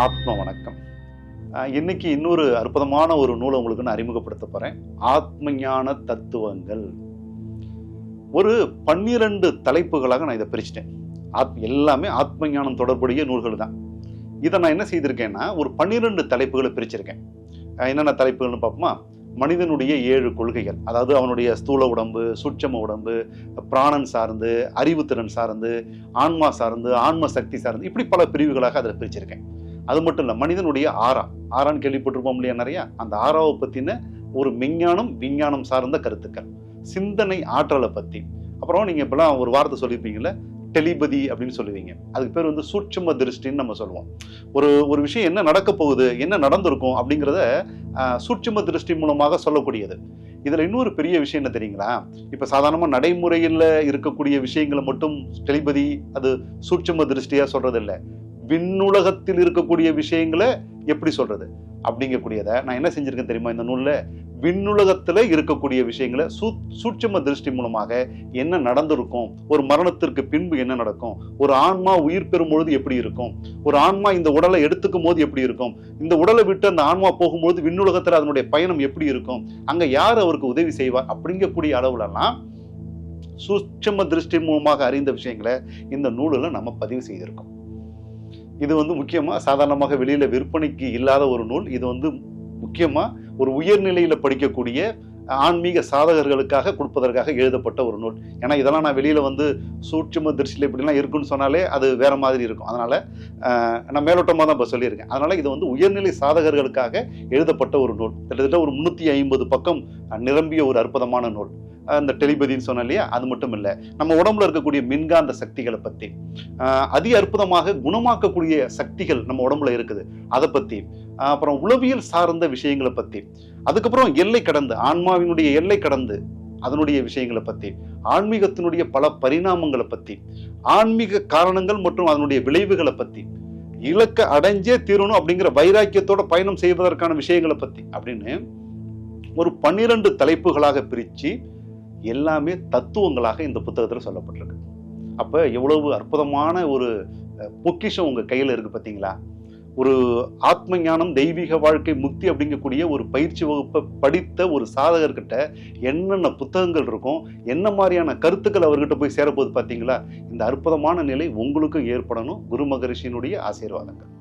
ஆத்ம வணக்கம். இன்னைக்கு இன்னொரு அற்புதமான ஒரு நூலை உங்களுக்கு நான் அறிமுகப்படுத்த போறேன். ஆத்ம ஞான தத்துவங்கள். ஒரு 12 தலைப்புகளாக நான் இதை பிரிச்சிட்டேன். எல்லாமே ஆத்ம ஞானம் தொடர்புடைய நூல்கள் தான். இதை நான் என்ன செய்திருக்கேன்னா ஒரு 12 தலைப்புகளை பிரிச்சிருக்கேன். என்னென்ன தலைப்புகள்னு பார்ப்போமா? மனிதனுடைய 7 கொள்கைகள், அதாவது அவனுடைய ஸ்தூல உடம்பு, சூட்சம உடம்பு, பிராணன் சார்ந்து, அறிவுத்திறன் சார்ந்து, ஆன்மா சார்ந்து, ஆன்ம சக்தி சார்ந்து, இப்படி பல பிரிவுகளாக அதில் பிரிச்சிருக்கேன். அது மட்டும் இல்லை, மனிதனுடைய ஆறான்னு கேள்விப்பட்டிருப்போம் இல்லையா நிறையா? அந்த ஆறாவை பற்றின ஒரு மெஞ்ஞானம் விஞ்ஞானம் சார்ந்த கருத்துக்கள், சிந்தனை ஆற்றலை பற்றி. அப்புறம் நீங்கள் இப்பெல்லாம் ஒரு வார்த்தை சொல்லியிருப்பீங்களே, டெலிபதி அப்படின்னு சொல்லுவீங்க. அதுக்கு பேர் வந்து சூட்சும திருஷ்டின்னு நம்ம சொல்லுவோம். ஒரு விஷயம் என்ன நடக்க போகுது, என்ன நடந்திருக்கும் அப்படிங்கிறத சூட்சும திருஷ்டி மூலமாக சொல்லக்கூடியது. இதுல இன்னொரு பெரிய விஷயம் என்ன தெரியுங்களா? இப்ப சாதாரணமா நடைமுறையில் இருக்கக்கூடிய விஷயங்களை மட்டும் டெலிபதி அது சூட்சும திருஷ்டியா சொல்றது இல்லை. விண்ணுலகத்தில் இருக்கக்கூடிய விஷயங்களை எப்படி சொல்றது அப்படிங்கக்கூடியதை நான் என்ன செஞ்சிருக்கேன் தெரியுமா? இந்த நூல்ல விண்ணுலகத்துல இருக்கக்கூடிய விஷயங்களை சூட்சும திருஷ்டி மூலமாக என்ன நடந்திருக்கும், ஒரு மரணத்திற்கு பின்பு என்ன நடக்கும், ஒரு ஆன்மா உயிர் பெறும் பொழுது எப்படி இருக்கும், ஒரு ஆன்மா இந்த உடலை எடுத்துக்கும் போது எப்படி இருக்கும், இந்த உடலை விட்டு அந்த ஆன்மா போகும்போது விண்ணுலகத்துல அதனுடைய பயணம் எப்படி இருக்கும், அங்க யார் அவருக்கு உதவி செய்வார் அப்படிங்கக்கூடிய அளவுலலாம் சூட்சும திருஷ்டி மூலமாக அறிந்த விஷயங்களை இந்த நூலில் நம்ம பதிவு செய்திருக்கோம். இது வந்து முக்கியமா சாதாரணமாக வெளியில விற்பனைக்கு இல்லாத ஒரு நூல். இது வந்து முக்கியமா ஒரு உயர்நிலையில படிக்கக்கூடிய ஆன்மீக சாதகர்களுக்காக கொடுப்பதற்காக எழுதப்பட்ட ஒரு நூல். ஏன்னா இதெல்லாம் நான் வெளியில வந்து சூட்சும திருஷ்டியில் இப்படிலாம் இருக்குன்னு சொன்னாலே அது வேற மாதிரி இருக்கும். அதனால நான் மேலோட்டமாக தான் இப்போ சொல்லியிருக்கேன். அதனால இது வந்து உயர்நிலை சாதகர்களுக்காக எழுதப்பட்ட ஒரு நூல். கிட்டத்தட்ட ஒரு 350 பக்கம் நிரம்பிய ஒரு அற்புதமான நூல். அந்த டெலிபதின்னு சொன்ன இல்லையா, அது மட்டும் இல்லை, நம்ம உடம்புல இருக்கக்கூடிய மின்காந்த சக்திகளை பற்றி, அதி அற்புதமாக குணமாக்கக்கூடிய சக்திகள் நம்ம உடம்புல இருக்குது, அதை பற்றி, அப்புறம் உளவியல் சார்ந்த விஷயங்களை பற்றி, அதுக்கப்புறம் எல்லை கடந்து ஆன்மாவினுடைய எல்லை கடந்து அதனுடைய விஷயங்களை பற்றி, ஆன்மீகத்தினுடைய பல பரிணாமங்களை பற்றி, ஆன்மீக காரணங்கள் மற்றும் அதனுடைய விளைவுகளை பற்றி, இலக்க அடைஞ்சே தீரணும் அப்படிங்கிற வைராக்கியத்தோட பயணம் செய்வதற்கான விஷயங்களை பற்றி அப்படின்னு ஒரு 12 தலைப்புகளாக பிரித்து எல்லாமே தத்துவங்களாக இந்த புத்தகத்தில் சொல்லப்பட்டிருக்கு. அப்போ எவ்வளவு அற்புதமான ஒரு பொக்கிஷம் உங்கள் கையில் இருக்குது பார்த்தீங்களா? ஒரு ஆத்ம ஞானம், தெய்வீக வாழ்க்கை, முக்தி அப்படிங்கக்கூடிய ஒரு பயிற்சி வகுப்பை படித்த ஒரு சாதகர்கிட்ட என்னென்ன புத்தகங்கள் இருக்கும், என்ன மாதிரியான கருத்துக்கள் அவர்கிட்ட போய் சேரப்போகுது பார்த்தீங்களா? இந்த அற்புதமான நிலை உங்களுக்கும் ஏற்படணும். குரு மகரிஷியினுடைய ஆசீர்வாதங்கள்.